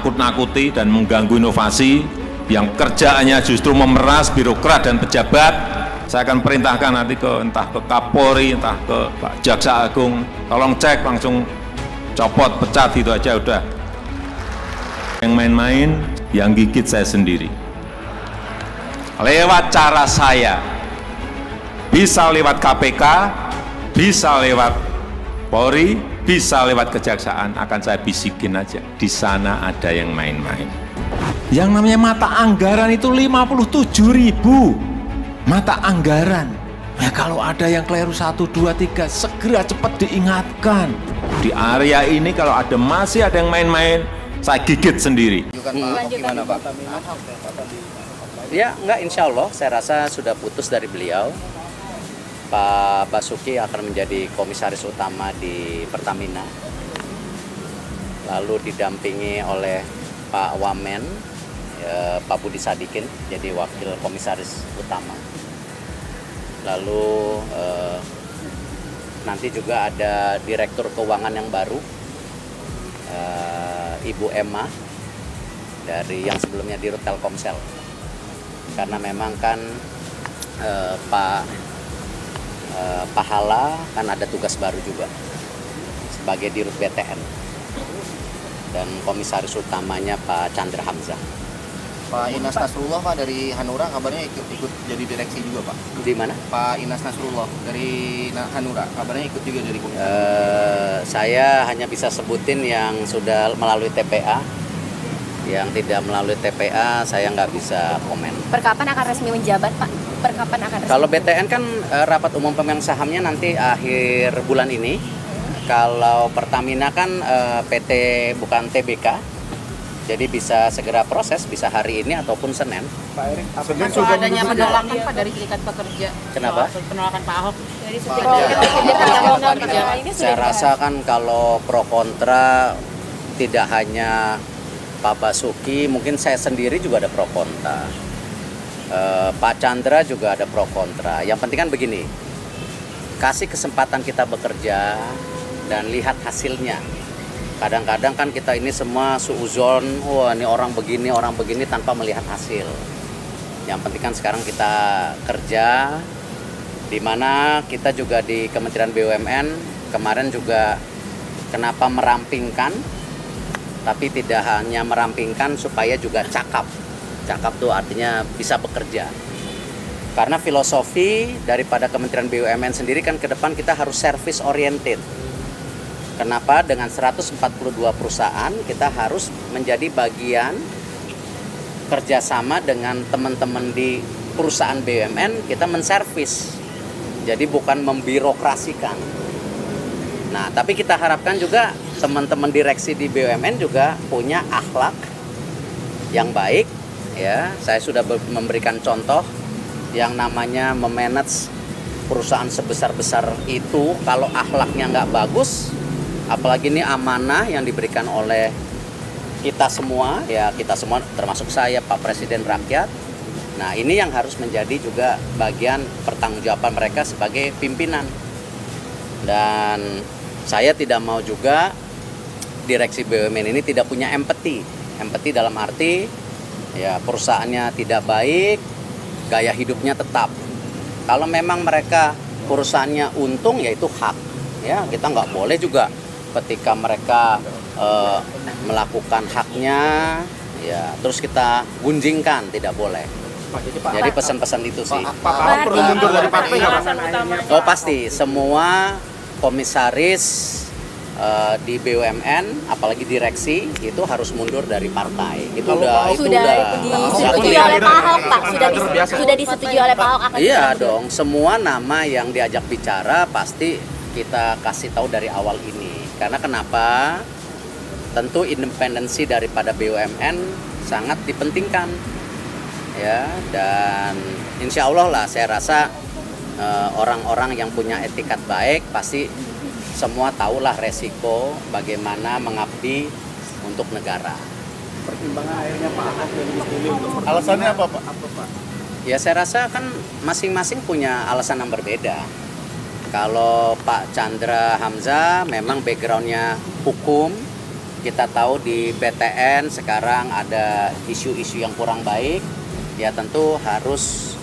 menakut-nakuti dan mengganggu inovasi, yang kerjaannya justru memeras birokrat dan pejabat. Saya akan perintahkan nanti entah ke Kapolri, entah ke Pak Jaksa Agung, tolong cek langsung copot, pecat itu aja udah. Yang main-main, yang gigit saya sendiri. Lewat cara saya, bisa lewat KPK, bisa lewat Polri, bisa lewat kejaksaan, akan saya bisikin aja. Di sana ada yang main-main. Yang namanya mata anggaran itu 57.000 mata anggaran. Ya kalau ada yang keliru 1, 2, 3, segera cepat diingatkan. Di area ini kalau masih ada yang main-main, saya gigit sendiri. Gimana Pak? Ya enggak, insya Allah saya rasa sudah putus dari beliau. Pak Basuki akan menjadi komisaris utama di Pertamina, lalu didampingi oleh Pak Wamen, Pak Budi Sadikin jadi wakil komisaris utama. Lalu nanti juga ada direktur keuangan yang baru, Ibu Emma dari yang sebelumnya di Telkomsel. Karena memang kan Pak Pahala kan ada tugas baru juga sebagai Dirut BTN, dan komisaris utamanya Pak Chandra Hamzah. Pak Inas Nasrullah Pak dari Hanura kabarnya ikut jadi direksi juga Pak. Di mana? Pak Inas Nasrullah dari Hanura kabarnya ikut juga jadi komisaris. Saya hanya bisa sebutin yang sudah melalui TPA. Yang tidak melalui TPA saya nggak bisa komen. Perkapan akan resmi menjabat Pak? Perkapan akan resmi? Kalau BTN kan rapat umum pemegang sahamnya nanti akhir bulan ini. Kalau Pertamina kan PT bukan TBK, jadi bisa segera proses, bisa hari ini ataupun Senin. Pak Erik, sudah adanya penolakan Pak dari Serikat Pekerja. Kenapa? Penolakan Pak Ahok dari Saya rasa kan kalau pro kontra tidak hanya Pak Basuki, mungkin saya sendiri juga ada pro kontra. Pak Chandra juga ada pro kontra. Yang penting kan begini, kasih kesempatan kita bekerja dan lihat hasilnya. Kadang-kadang kan kita ini semua suuzon, wah ini orang begini tanpa melihat hasil. Yang penting kan sekarang kita kerja, di mana kita juga di Kementerian BUMN kemarin juga kenapa merampingkan, tapi tidak hanya merampingkan supaya juga cakap. Cakap itu artinya bisa bekerja. Karena filosofi daripada Kementerian BUMN sendiri kan ke depan kita harus service oriented. Kenapa? Dengan 142 perusahaan kita harus menjadi bagian kerjasama dengan teman-teman di perusahaan BUMN, kita menservis. Jadi bukan membirokrasikan. Nah, tapi kita harapkan juga teman-teman direksi di BUMN juga punya akhlak yang baik. Ya, saya sudah memberikan contoh yang namanya memanage perusahaan sebesar-besar itu, kalau akhlaknya nggak bagus, apalagi ini amanah yang diberikan oleh kita semua, ya kita semua termasuk saya, Pak Presiden rakyat. Nah, ini yang harus menjadi juga bagian pertanggungjawaban mereka sebagai pimpinan. Dan saya tidak mau juga direksi BUMN ini tidak punya empati. Empati dalam arti ya perusahaannya tidak baik, gaya hidupnya tetap. Kalau memang mereka perusahaannya untung, ya itu hak. Ya, kita nggak boleh juga ketika mereka melakukan haknya, ya terus kita gunjingkan, tidak boleh. Jadi pesan-pesan itu sih. Pak Ahok perlu mundur dari partai nggak Pak? Oh pasti, semua komisaris di BUMN, apalagi direksi itu harus mundur dari partai. Itu udah disetujui oleh Pak Ahok, Pak. Sudah disetujui oleh Pak Ahok akan. Iya dong, semua nama yang diajak bicara pasti kita kasih tahu dari awal ini. Karena kenapa? Tentu independensi daripada BUMN sangat dipentingkan. Ya, dan insya Allah lah saya rasa orang-orang yang punya etikat baik pasti semua tahulah resiko bagaimana mengabdi untuk negara. Pertimbangan akhirnya Pak Ahok dan Gus Dili untuk alasannya apa Pak? Ya saya rasa kan masing-masing punya alasan yang berbeda. Kalau Pak Chandra Hamzah memang backgroundnya hukum, kita tahu di BTN sekarang ada isu-isu yang kurang baik, ya tentu harus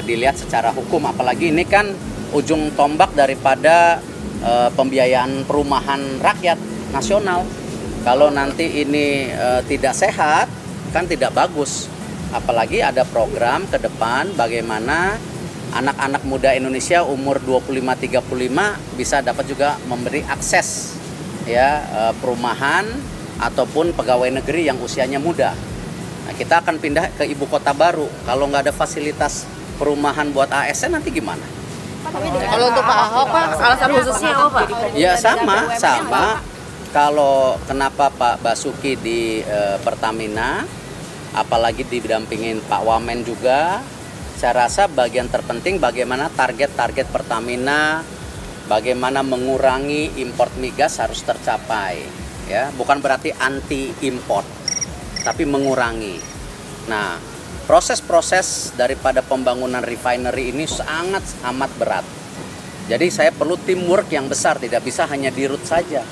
dilihat secara hukum. Apalagi ini kan ujung tombak daripada pembiayaan perumahan rakyat nasional. Kalau nanti ini tidak sehat, kan tidak bagus. Apalagi ada program ke depan bagaimana anak-anak muda Indonesia umur 25-35 bisa dapat juga memberi akses ya perumahan ataupun pegawai negeri yang usianya muda. Nah, kita akan pindah ke ibu kota baru. Kalau nggak ada fasilitas perumahan buat ASN nanti gimana? Kalau untuk Pak Ahok, Pak, alasan khususnya apa, Pak? Ya sama. Kalau kenapa Pak Basuki di Pertamina, apalagi didampingin Pak Wamen juga, saya rasa bagian terpenting bagaimana target-target Pertamina, bagaimana mengurangi import migas harus tercapai. Ya, bukan berarti anti import, tapi mengurangi. Nah, proses-proses daripada pembangunan refinery ini sangat amat berat. Jadi saya perlu teamwork yang besar, tidak bisa hanya dirut saja.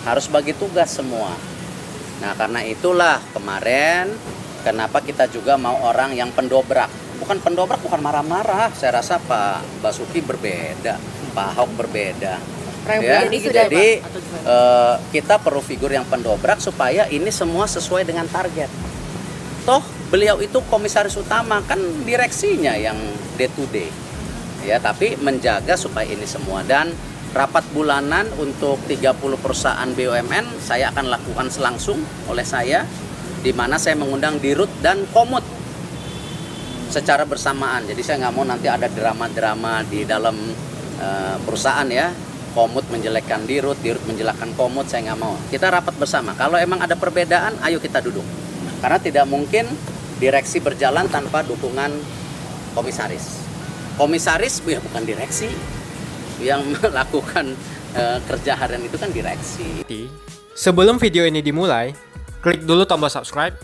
Harus bagi tugas semua. Nah, karena itulah kemarin kenapa kita juga mau orang yang pendobrak. Bukan pendobrak, bukan marah-marah. Saya rasa Pak Basuki berbeda, Pak Ahok berbeda. Ya, jadi kita perlu figur yang pendobrak supaya ini semua sesuai dengan target. Toh beliau itu komisaris utama, kan direksinya yang day to day. Ya, tapi menjaga supaya ini semua. Dan rapat bulanan untuk 30 perusahaan BUMN saya akan lakukan langsung oleh saya, di mana saya mengundang Dirut dan Komut secara bersamaan. Jadi saya nggak mau nanti ada drama-drama di dalam perusahaan ya. Komut menjelekkan Dirut, Dirut menjelekkan Komut, saya nggak mau. Kita rapat bersama. Kalau emang ada perbedaan, ayo kita duduk. Karena tidak mungkin direksi berjalan tanpa dukungan komisaris. Komisaris ya bukan direksi. Yang melakukan kerja harian itu kan direksi. Sebelum video ini dimulai, klik dulu tombol subscribe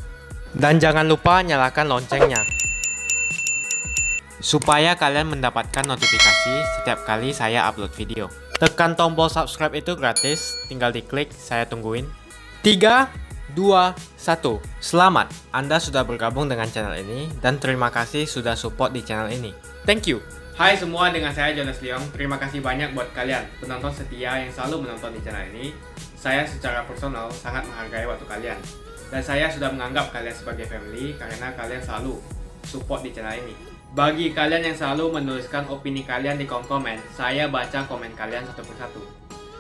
dan jangan lupa nyalakan loncengnya supaya kalian mendapatkan notifikasi setiap kali saya upload video. Tekan tombol subscribe itu gratis, tinggal diklik, saya tungguin. 3, 2, 1. Selamat, Anda sudah bergabung dengan channel ini dan terima kasih sudah support di channel ini. Thank you. Hai semua, dengan saya Jonas Leong. Terima kasih banyak buat kalian penonton setia yang selalu menonton di channel ini. Saya secara personal sangat menghargai waktu kalian. Dan saya sudah menganggap kalian sebagai family karena kalian selalu support di channel ini. Bagi kalian yang selalu menuliskan opini kalian di kolom komen, saya baca komen kalian satu persatu.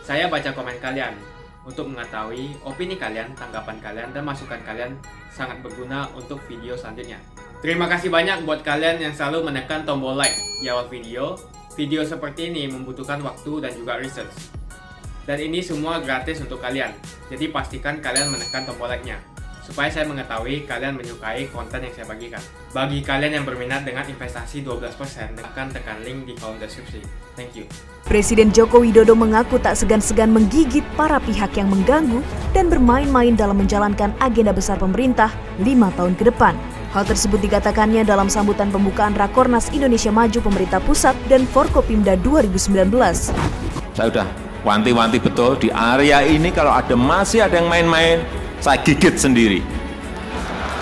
Saya baca komen kalian untuk mengetahui opini kalian, tanggapan kalian, dan masukan kalian sangat berguna untuk video selanjutnya. Terima kasih banyak buat kalian yang selalu menekan tombol like di awal video. Video seperti ini membutuhkan waktu dan juga research. Dan ini semua gratis untuk kalian. Jadi pastikan kalian menekan tombol like-nya supaya saya mengetahui kalian menyukai konten yang saya bagikan. Bagi kalian yang berminat dengan investasi 12%, akan tekan link di kolom deskripsi. Thank you. Presiden Joko Widodo mengaku tak segan-segan menggigit para pihak yang mengganggu dan bermain-main dalam menjalankan agenda besar pemerintah 5 tahun ke depan. Hal tersebut dikatakannya dalam sambutan pembukaan Rakornas Indonesia Maju Pemerintah Pusat dan Forkopimda 2019. Saya udah wanti-wanti betul di area ini kalau masih ada yang main-main, saya gigit sendiri.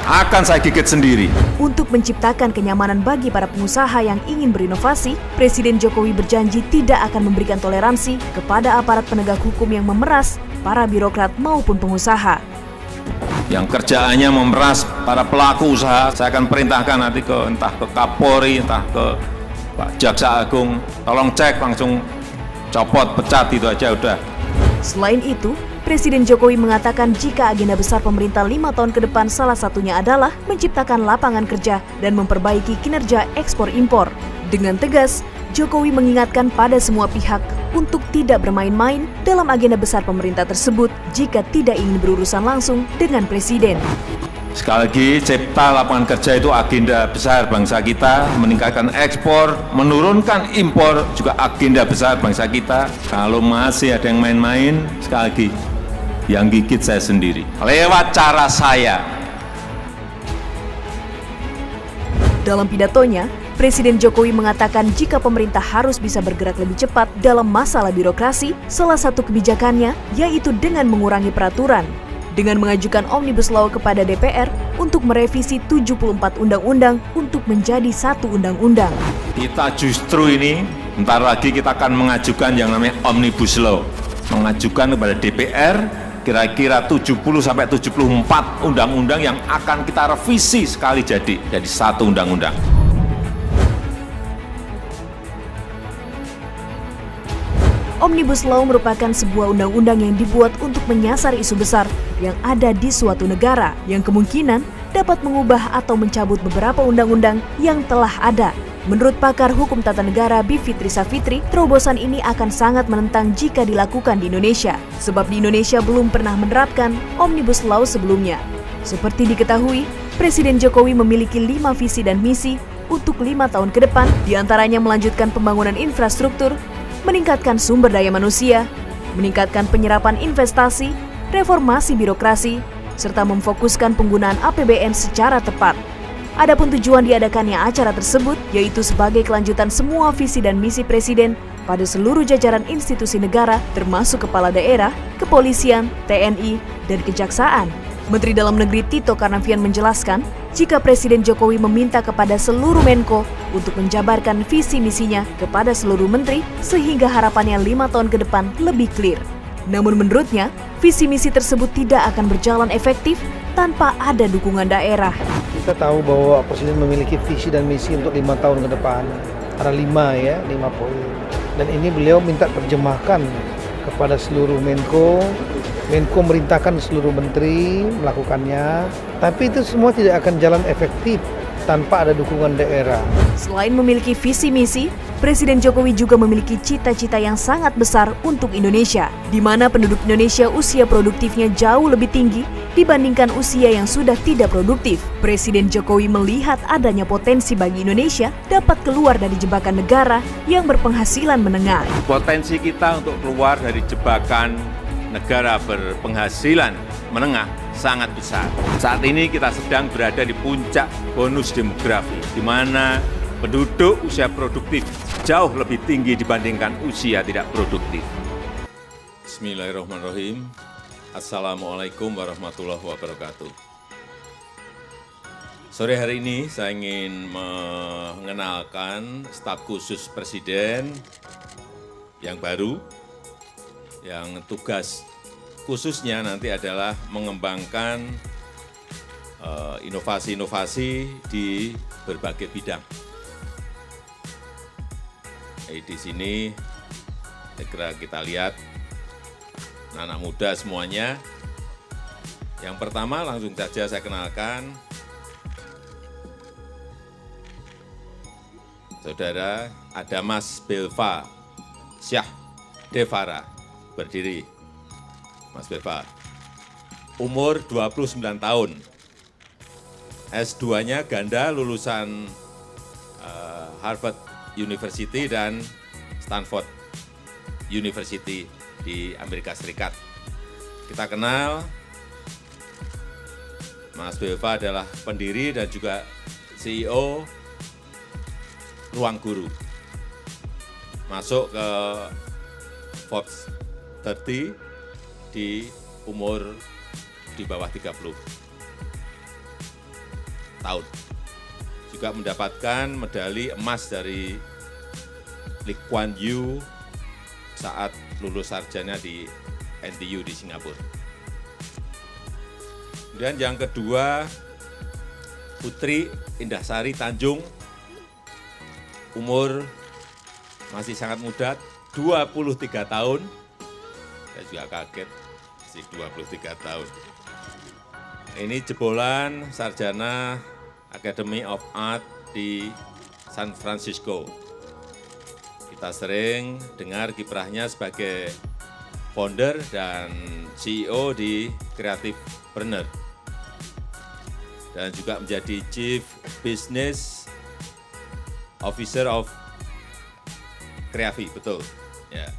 Akan saya gigit sendiri. Untuk menciptakan kenyamanan bagi para pengusaha yang ingin berinovasi, Presiden Jokowi berjanji tidak akan memberikan toleransi kepada aparat penegak hukum yang memeras para birokrat maupun pengusaha. Yang kerjaannya memeras para pelaku usaha, saya akan perintahkan nanti entah ke Kapolri, entah ke Pak Jaksa Agung, tolong cek langsung copot, pecat, itu aja udah. Selain itu, Presiden Jokowi mengatakan jika agenda besar pemerintah 5 tahun ke depan salah satunya adalah menciptakan lapangan kerja dan memperbaiki kinerja ekspor-impor. Dengan tegas, Jokowi mengingatkan pada semua pihak untuk tidak bermain-main dalam agenda besar pemerintah tersebut jika tidak ingin berurusan langsung dengan Presiden. Sekali lagi, cipta lapangan kerja itu agenda besar bangsa kita, meningkatkan ekspor, menurunkan impor juga agenda besar bangsa kita. Kalau masih ada yang main-main, sekali lagi, yang gigit saya sendiri. Lewat cara saya. Dalam pidatonya, Presiden Jokowi mengatakan jika pemerintah harus bisa bergerak lebih cepat dalam masalah birokrasi, salah satu kebijakannya yaitu dengan mengurangi peraturan. dengan mengajukan Omnibus Law kepada DPR untuk merevisi 74 undang-undang untuk menjadi satu undang-undang. Kita justru ini, bentar lagi kita akan mengajukan yang namanya Omnibus Law. Mengajukan kepada DPR kira-kira 70-74 undang-undang yang akan kita revisi sekali jadi satu undang-undang. Omnibus Law merupakan sebuah undang-undang yang dibuat untuk menyasar isu besar yang ada di suatu negara yang kemungkinan dapat mengubah atau mencabut beberapa undang-undang yang telah ada. Menurut pakar hukum tata negara Bivitri Savitri, terobosan ini akan sangat menentang jika dilakukan di Indonesia, sebab di Indonesia belum pernah menerapkan Omnibus Law sebelumnya. Seperti diketahui, Presiden Jokowi memiliki 5 visi dan misi untuk 5 tahun ke depan, diantaranya melanjutkan pembangunan infrastruktur, meningkatkan sumber daya manusia, meningkatkan penyerapan investasi, reformasi birokrasi, serta memfokuskan penggunaan APBN secara tepat. Adapun tujuan diadakannya acara tersebut yaitu sebagai kelanjutan semua visi dan misi Presiden pada seluruh jajaran institusi negara termasuk kepala daerah, kepolisian, TNI, dan kejaksaan. Menteri Dalam Negeri Tito Karnavian menjelaskan, jika Presiden Jokowi meminta kepada seluruh Menko untuk menjabarkan visi misinya kepada seluruh menteri sehingga harapannya 5 tahun ke depan lebih clear. Namun menurutnya, visi misi tersebut tidak akan berjalan efektif tanpa ada dukungan daerah. Kita tahu bahwa Presiden memiliki visi dan misi untuk 5 tahun ke depan. Ada 5 poin. Dan ini beliau minta terjemahkan kepada seluruh Menko. Menko merintahkan seluruh menteri melakukannya. Tapi itu semua tidak akan jalan efektif tanpa ada dukungan daerah. Selain memiliki visi misi, Presiden Jokowi juga memiliki cita-cita yang sangat besar untuk Indonesia, di mana penduduk Indonesia usia produktifnya jauh lebih tinggi dibandingkan usia yang sudah tidak produktif. Presiden Jokowi melihat adanya potensi bagi Indonesia dapat keluar dari jebakan negara yang berpenghasilan menengah. Potensi kita untuk keluar dari jebakan negara berpenghasilan menengah sangat besar. Saat ini kita sedang berada di puncak bonus demografi, di mana penduduk usia produktif jauh lebih tinggi dibandingkan usia tidak produktif. Bismillahirrahmanirrahim. Assalamualaikum warahmatullahi wabarakatuh. Sore hari ini saya ingin mengenalkan staf khusus Presiden yang baru, yang tugas khususnya nanti adalah mengembangkan inovasi-inovasi di berbagai bidang. Di sini segera kita lihat anak muda semuanya. Yang pertama langsung saja saya kenalkan Saudara Adamas Belva Syah Devara. Berdiri, Mas Belva. Umur 29 tahun. S2-nya ganda lulusan Harvard University dan Stanford University di Amerika Serikat. Kita kenal, Mas Belva adalah pendiri dan juga CEO Ruang Guru. Masuk ke Forbes 30 di umur di bawah 30 tahun. Juga mendapatkan medali emas dari Lee Kuan Yew saat lulus sarjana di NTU di Singapura. Kemudian yang kedua, Putri Indahsari Tanjung, umur masih sangat muda, 23 tahun. Saya juga kaget, masih 23 tahun. Ini jebolan sarjana Academy of Art di San Francisco. Kita sering dengar kiprahnya sebagai founder dan CEO di Creativepreneur. Dan juga menjadi Chief Business Officer of Creavi, betul. Ya.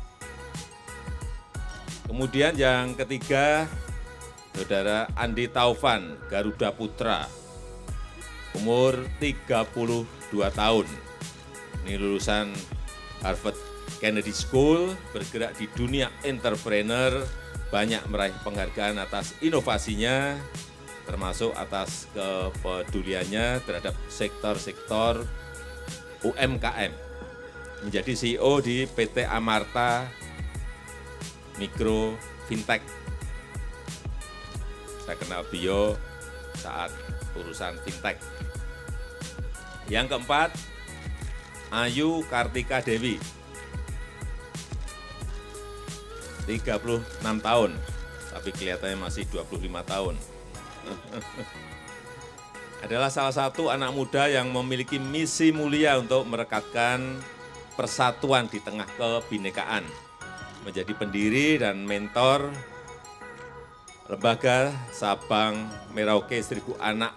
Kemudian yang ketiga, Saudara Andi Taufan Garuda Putra, umur 32 tahun. Ini lulusan Harvard Kennedy School, bergerak di dunia entrepreneur banyak meraih penghargaan atas inovasinya, termasuk atas kepeduliannya terhadap sektor-sektor UMKM. Menjadi CEO di PT Amarta Mikro Fintech. Saya kenal beliau saat urusan fintech. Yang keempat, Ayu Kartika Dewi. 36 tahun, tapi kelihatannya masih 25 tahun. Adalah salah satu anak muda yang memiliki misi mulia untuk merekatkan persatuan di tengah kebinekaan, menjadi pendiri dan mentor lembaga Sabang Merauke 1000 anak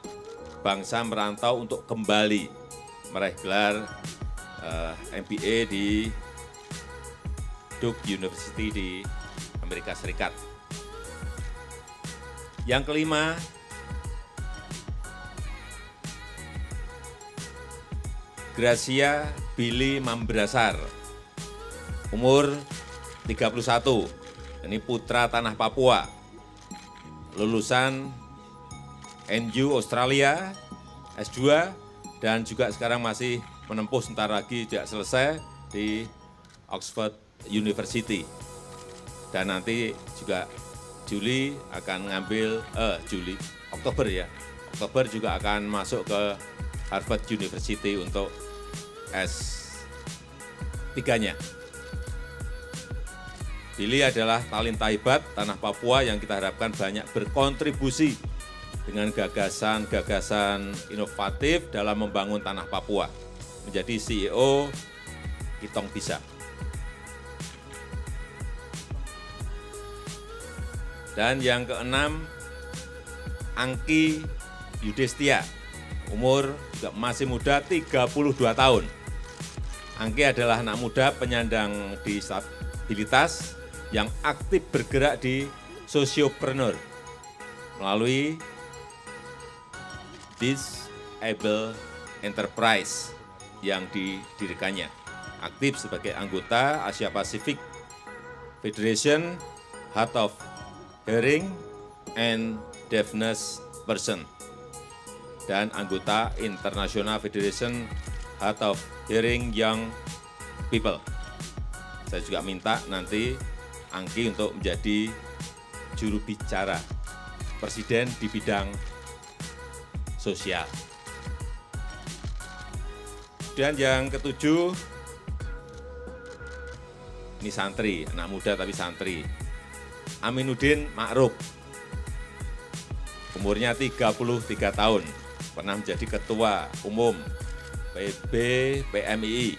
bangsa merantau untuk kembali meraih gelar MBA di Duke University di Amerika Serikat. Yang kelima, Gracia Billy Mambrasar, umur 31, ini putra tanah Papua, lulusan NU Australia, S2, dan juga sekarang masih menempuh sebentar lagi tidak selesai di Oxford University. Dan nanti juga Juli akan ngambil, Oktober ya, Oktober juga akan masuk ke Harvard University untuk S3-nya. Billy adalah talenta hebat tanah Papua yang kita harapkan banyak berkontribusi dengan gagasan-gagasan inovatif dalam membangun tanah Papua. Menjadi CEO Kitong Bisa. Dan yang keenam, Angki Yudestia, umur juga masih muda, 32 tahun. Angki adalah anak muda penyandang disabilitas yang aktif bergerak di Sociopreneur melalui Disable Enterprise yang didirikannya. Aktif sebagai anggota Asia Pacific Federation Heart of Hearing and Deafness Person dan anggota International Federation Heart of Hearing Young People. Saya juga minta nanti Angki untuk menjadi juru bicara Presiden di bidang sosial. Dan yang ketujuh, ini santri, anak muda tapi santri. Aminuddin Ma'ruf, umurnya 33 tahun, pernah menjadi Ketua Umum PB PMII.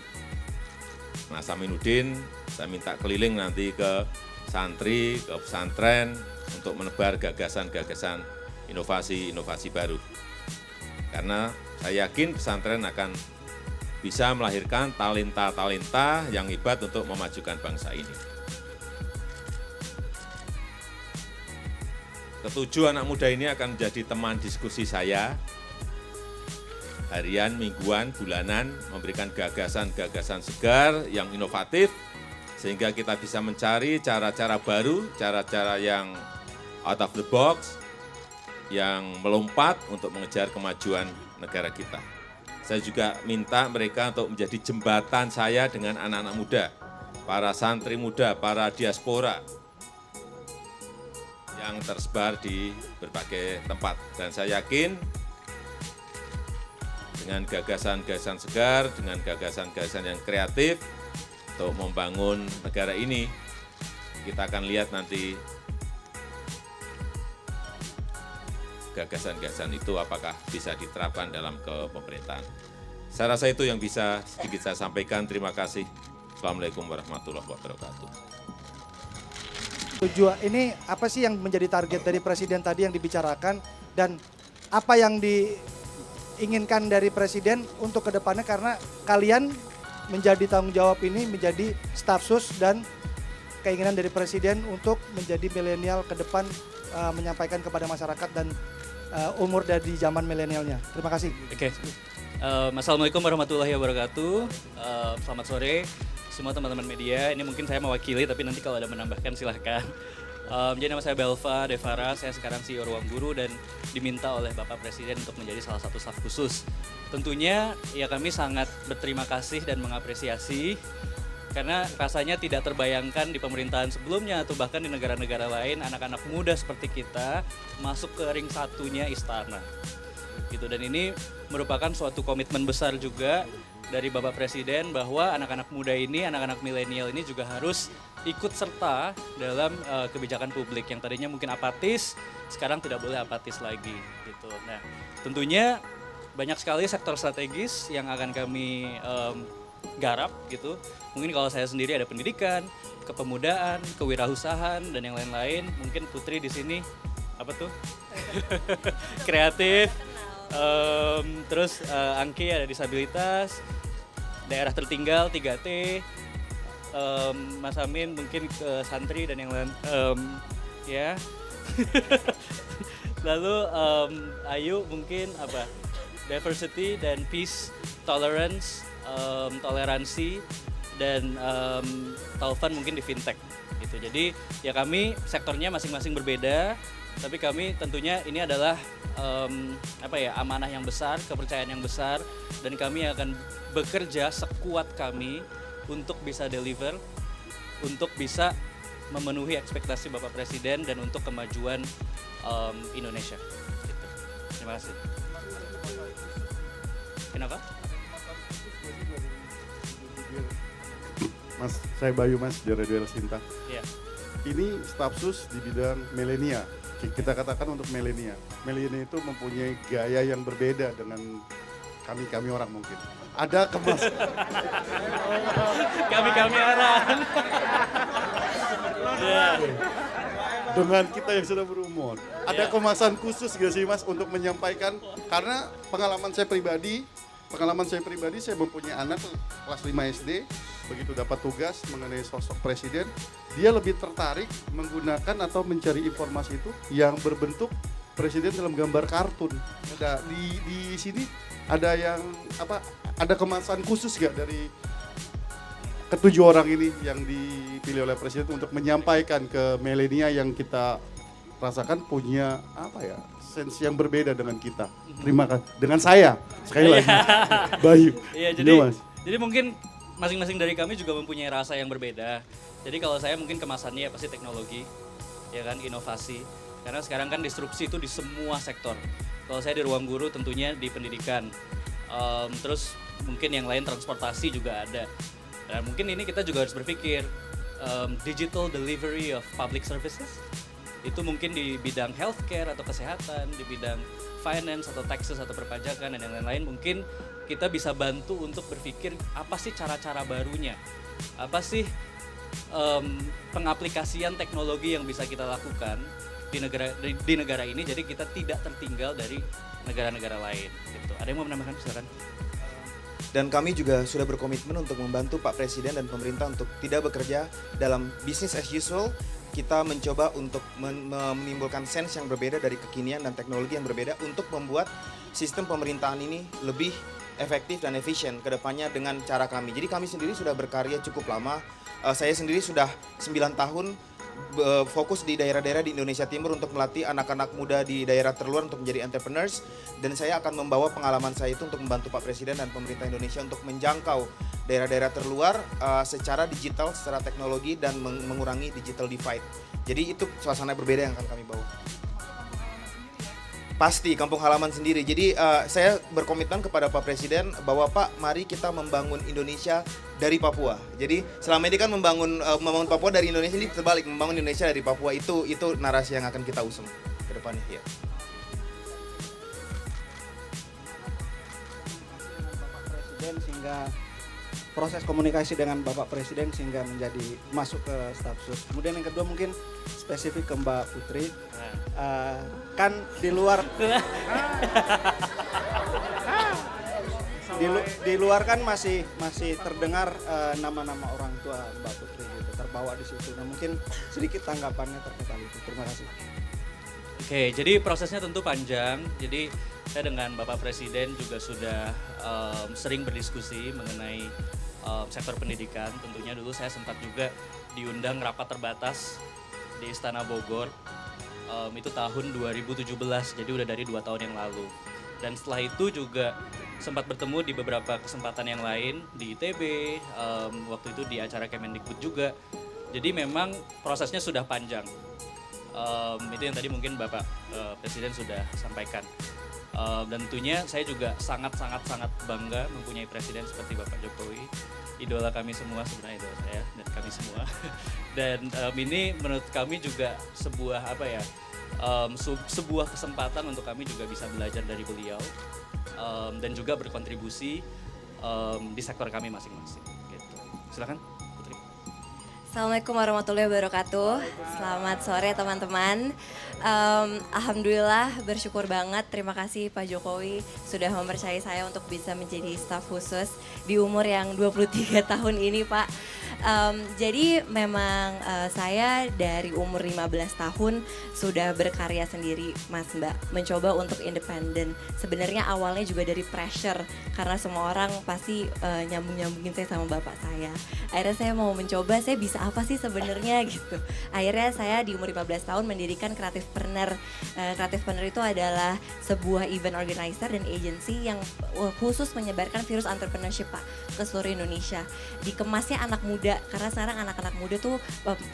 Mas Aminuddin, saya minta keliling nanti ke santri, ke pesantren, untuk menebar gagasan-gagasan inovasi-inovasi baru. Karena saya yakin pesantren akan bisa melahirkan talenta-talenta yang hebat untuk memajukan bangsa ini. Ketujuh anak muda ini akan menjadi teman diskusi saya, harian, mingguan, bulanan, memberikan gagasan-gagasan segar yang inovatif, sehingga kita bisa mencari cara-cara baru, cara-cara yang out of the box, yang melompat untuk mengejar kemajuan negara kita. Saya juga minta mereka untuk menjadi jembatan saya dengan anak-anak muda, para santri muda, para diaspora yang tersebar di berbagai tempat. Dan saya yakin dengan gagasan-gagasan segar, dengan gagasan-gagasan yang kreatif untuk membangun negara ini, kita akan lihat nanti gagasan-gagasan itu apakah bisa diterapkan dalam kepemerintahan. Saya rasa itu yang bisa sedikit saya sampaikan. Terima kasih. Assalamualaikum warahmatullahi wabarakatuh. Tujuan ini apa sih yang menjadi target dari Presiden tadi yang dibicarakan, dan apa yang diinginkan dari Presiden untuk kedepannya, karena kalian menjadi tanggung jawab ini, menjadi staf sus, dan keinginan dari Presiden untuk menjadi milenial ke depan, menyampaikan kepada masyarakat dan umur dari zaman milenialnya. Terima kasih. Oke. Assalamualaikum warahmatullahi wabarakatuh. Selamat sore semua teman-teman media. Ini mungkin saya mewakili, tapi nanti kalau ada menambahkan silahkan. Jadi nama saya Belva Devara, saya sekarang CEO Ruang Guru dan diminta oleh Bapak Presiden untuk menjadi salah satu staf khusus. Tentunya ya kami sangat berterima kasih dan mengapresiasi karena rasanya tidak terbayangkan di pemerintahan sebelumnya atau bahkan di negara-negara lain anak-anak muda seperti kita masuk ke ring satunya istana. Gitu. Dan ini merupakan suatu komitmen besar juga dari Bapak Presiden bahwa anak-anak muda ini, anak-anak milenial ini juga harus ikut serta dalam kebijakan publik yang tadinya mungkin apatis, sekarang tidak boleh apatis lagi. Gitu. Nah, tentunya banyak sekali sektor strategis yang akan kami garap gitu. Mungkin kalau saya sendiri ada pendidikan, kepemudaan, kewirausahaan dan yang lain-lain. Mungkin Putri di sini apa tuh? Kreatif. Terus Angki ada disabilitas, daerah tertinggal 3T. Mas Amin mungkin ke santri dan yang lain ya. Lalu Ayu mungkin apa? Diversity dan peace, tolerance, toleransi dan Taufan mungkin di fintech gitu. Jadi ya kami sektornya masing-masing berbeda, tapi kami tentunya ini adalah amanah yang besar, kepercayaan yang besar, dan kami akan bekerja sekuat kami untuk bisa deliver, untuk bisa memenuhi ekspektasi Bapak Presiden dan untuk kemajuan Indonesia. Gitu. Terima kasih. Kenapa? Mas, saya Bayu Mas dari Radio El Sinta. Iya. Ini staf sus di bidang milenia. Kita katakan untuk milenia. Milenia itu mempunyai gaya yang berbeda dengan kami orang mungkin. Ada kami orang. Dengan kita yang sudah berumur. Ada kemasan khusus gak sih Mas untuk menyampaikan? Karena pengalaman saya pribadi, saya mempunyai anak kelas 5 SD, begitu dapat tugas mengenai sosok presiden, dia lebih tertarik menggunakan atau mencari informasi itu yang berbentuk presiden dalam gambar kartun. Ada di sini ada yang ada kemasan khusus gak dari ketujuh orang ini yang dipilih oleh presiden untuk menyampaikan ke milenial yang kita rasakan punya sense yang berbeda dengan kita. Terima kasih. Dengan saya sekali lagi, Bayu. Iya, jadi mungkin masing-masing dari kami juga mempunyai rasa yang berbeda. Jadi kalau saya mungkin kemasannya pasti teknologi, ya kan, inovasi. Karena sekarang kan disrupsi itu di semua sektor. Kalau saya di Ruang Guru tentunya di pendidikan. Terus mungkin yang lain transportasi juga ada. Dan mungkin ini kita juga harus berpikir digital delivery of public services. Itu mungkin di bidang healthcare atau kesehatan, di bidang finance atau taxes atau perpajakan dan yang lain-lain, mungkin kita bisa bantu untuk berpikir apa sih cara-cara barunya, apa sih pengaplikasian teknologi yang bisa kita lakukan di negara ini, jadi kita tidak tertinggal dari negara-negara lain. Gitu. Ada yang mau menambahkan, silakan. Dan kami juga sudah berkomitmen untuk membantu Pak Presiden dan pemerintah untuk tidak bekerja dalam business as usual. Kita mencoba untuk menimbulkan sense yang berbeda dari kekinian dan teknologi yang berbeda untuk membuat sistem pemerintahan ini lebih efektif dan efisien ke depannya dengan cara kami. Jadi kami sendiri sudah berkarya cukup lama. Saya sendiri sudah 9 tahun fokus di daerah-daerah di Indonesia Timur untuk melatih anak-anak muda di daerah terluar untuk menjadi entrepreneurs, dan saya akan membawa pengalaman saya itu untuk membantu Pak Presiden dan pemerintah Indonesia untuk menjangkau daerah-daerah terluar secara digital, secara teknologi, dan mengurangi digital divide. Jadi itu suasana berbeda yang akan kami bawa. Pasti kampung halaman sendiri. Jadi saya berkomitmen kepada Pak Presiden bahwa Pak, mari kita membangun Indonesia dari Papua. Jadi selama ini kan membangun Papua dari Indonesia, ini terbalik, membangun Indonesia dari Papua. Itu narasi yang akan kita usung ke depannya. Ya. Bapak Presiden sehingga proses komunikasi dengan Bapak Presiden sehingga menjadi masuk ke staf sus. Kemudian yang kedua mungkin spesifik ke Mbak Putri. Kan di luar di luar kan masih terdengar nama-nama orang tua Mbak Putri gitu, terbawa di situ. Nah, mungkin sedikit tanggapannya terkait hal itu. Terima kasih. Oke, jadi prosesnya tentu panjang. Jadi saya dengan Bapak Presiden juga sudah sering berdiskusi mengenai sektor pendidikan. Tentunya dulu saya sempat juga diundang rapat terbatas di Istana Bogor. Itu tahun 2017, jadi udah dari 2 tahun yang lalu. Dan setelah itu juga sempat bertemu di beberapa kesempatan yang lain, di ITB, waktu itu di acara Kemendikbud juga. Jadi memang prosesnya sudah panjang. Itu yang tadi mungkin Bapak Presiden sudah sampaikan. Dan tentunya saya juga sangat bangga mempunyai Presiden seperti Bapak Jokowi. Idola kami semua, sebenarnya idola saya dan kami semua. Dan ini menurut kami juga sebuah sebuah kesempatan untuk kami juga bisa belajar dari beliau dan juga berkontribusi di sektor kami masing-masing. Gitu. Silakan. Assalamualaikum warahmatullahi wabarakatuh. Selamat sore teman-teman. Alhamdulillah bersyukur banget. Terima kasih Pak Jokowi sudah mempercayai saya untuk bisa menjadi staf khusus di umur yang 23 tahun ini Pak. Jadi memang saya dari umur 15 tahun sudah berkarya sendiri Mas Mbak. Mencoba untuk independen. Sebenarnya awalnya juga dari pressure karena semua orang pasti nyambung-nyambungin saya sama bapak saya. Akhirnya saya mau mencoba, saya bisa apa sih sebenarnya gitu. Akhirnya saya di umur 15 tahun mendirikan Creativepreneur. Creativepreneur itu adalah sebuah event organizer dan agency yang khusus menyebarkan virus entrepreneurship Pak ke seluruh Indonesia. Dikemasnya anak muda, karena sekarang anak-anak muda tuh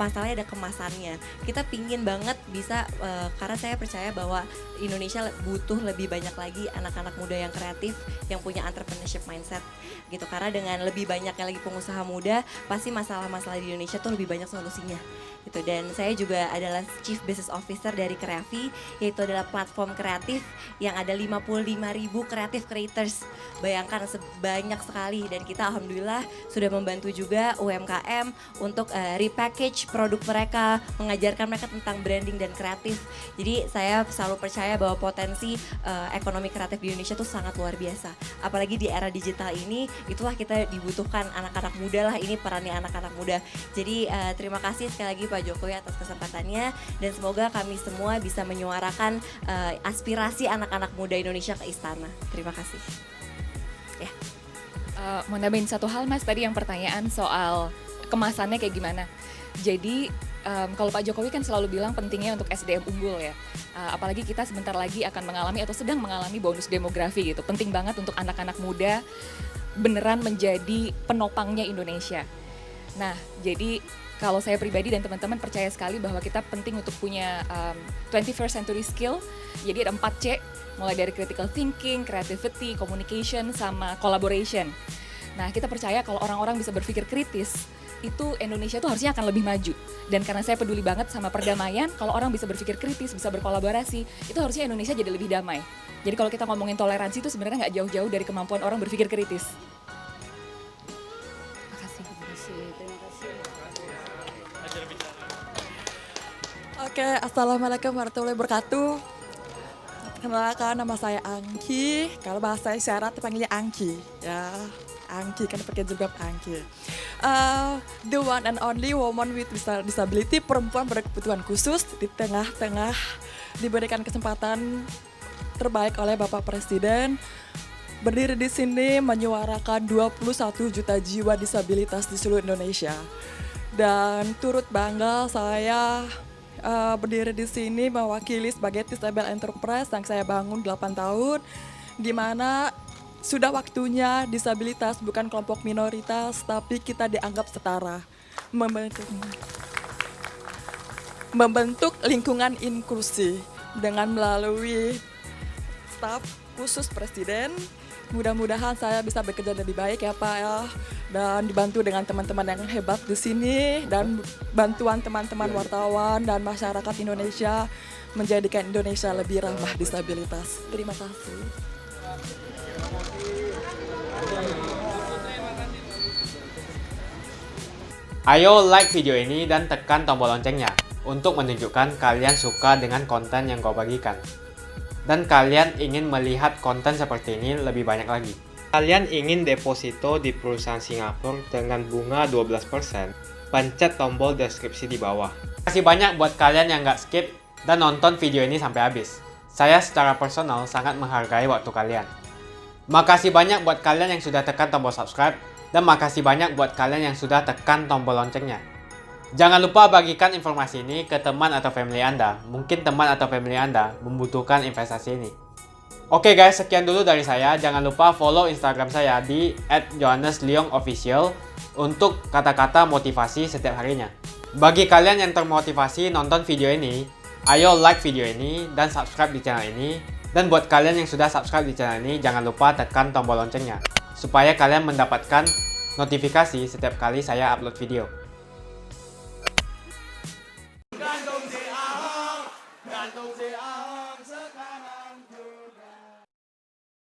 masalahnya ada kemasannya. Kita pingin banget bisa, karena saya percaya bahwa Indonesia butuh lebih banyak lagi anak-anak muda yang kreatif, yang punya entrepreneurship mindset gitu. Karena dengan lebih banyaknya lagi pengusaha muda, pasti masalah-masalah di Indonesia tuh lebih banyak solusinya gitu. Dan saya juga adalah Chief Business Officer dari Kreavi, yaitu adalah platform kreatif yang ada 55.000 creative creators. Bayangkan sebanyak sekali, dan kita alhamdulillah sudah membantu juga UMKM untuk repackage produk mereka, mengajarkan mereka tentang branding dan kreatif. Jadi saya selalu percaya bahwa potensi ekonomi kreatif di Indonesia tuh sangat luar biasa. Apalagi di era digital ini, itulah kita dibutuhkan anak-anak muda lah, ini perannya anak-anak muda. Jadi terima kasih sekali lagi Pak Jokowi atas kesempatannya, dan semoga kami semua bisa menyuarakan aspirasi anak-anak muda Indonesia ke istana. Terima kasih. Ya. Mau nambahin satu hal Mas, tadi yang pertanyaan soal kemasannya kayak gimana. Jadi kalau Pak Jokowi kan selalu bilang pentingnya untuk SDM unggul ya. Apalagi kita sebentar lagi akan mengalami atau sedang mengalami bonus demografi gitu. Penting banget untuk anak-anak muda beneran menjadi penopangnya Indonesia. Nah, jadi kalau saya pribadi dan teman-teman percaya sekali bahwa kita penting untuk punya 21st century skill. Jadi ada 4C, mulai dari critical thinking, creativity, communication, sama collaboration. Nah, kita percaya kalau orang-orang bisa berpikir kritis, itu Indonesia tuh harusnya akan lebih maju. Dan karena saya peduli banget sama perdamaian, kalau orang bisa berpikir kritis, bisa berkolaborasi, itu harusnya Indonesia jadi lebih damai. Jadi kalau kita ngomongin toleransi itu sebenarnya nggak jauh-jauh dari kemampuan orang berpikir kritis. Oke, Assalamualaikum warahmatullahi wabarakatuh. Kenalkan, nama saya Angki. Kalau bahasa isyarat dipanggilnya Angki, ya. Angki, kan pakai jilbab Angki. The one and only woman with disability, perempuan berkebutuhan khusus di tengah-tengah diberikan kesempatan terbaik oleh Bapak Presiden. Berdiri di sini menyuarakan 21 juta jiwa disabilitas di seluruh Indonesia. Dan turut bangga saya berdiri di sini mewakili sebagai Disable Enterprise yang saya bangun 8 tahun, di mana sudah waktunya disabilitas bukan kelompok minoritas, tapi kita dianggap setara. Membentuk lingkungan inklusi dengan melalui staf khusus Presiden. Mudah-mudahan saya bisa bekerja lebih baik ya Pak ya, dan dibantu dengan teman-teman yang hebat di sini dan bantuan teman-teman wartawan dan masyarakat Indonesia menjadikan Indonesia lebih ramah disabilitas. Terima kasih. Ayo like video ini dan tekan tombol loncengnya untuk menunjukkan kalian suka dengan konten yang kau bagikan. Dan kalian ingin melihat konten seperti ini lebih banyak lagi. Kalian ingin deposito di perusahaan Singapura dengan bunga 12%? Pencet tombol deskripsi di bawah. Terima kasih banyak buat kalian yang nggak skip dan nonton video ini sampai habis. Saya secara personal sangat menghargai waktu kalian. Makasih banyak buat kalian yang sudah tekan tombol subscribe, dan makasih banyak buat kalian yang sudah tekan tombol loncengnya. Jangan lupa bagikan informasi ini ke teman atau family Anda. Mungkin teman atau family Anda membutuhkan investasi ini. Oke guys, sekian dulu dari saya. Jangan lupa follow Instagram saya di @johannesleongofficial untuk kata-kata motivasi setiap harinya. Bagi kalian yang termotivasi nonton video ini, ayo like video ini dan subscribe di channel ini. Dan buat kalian yang sudah subscribe di channel ini, jangan lupa tekan tombol loncengnya supaya kalian mendapatkan notifikasi setiap kali saya upload video.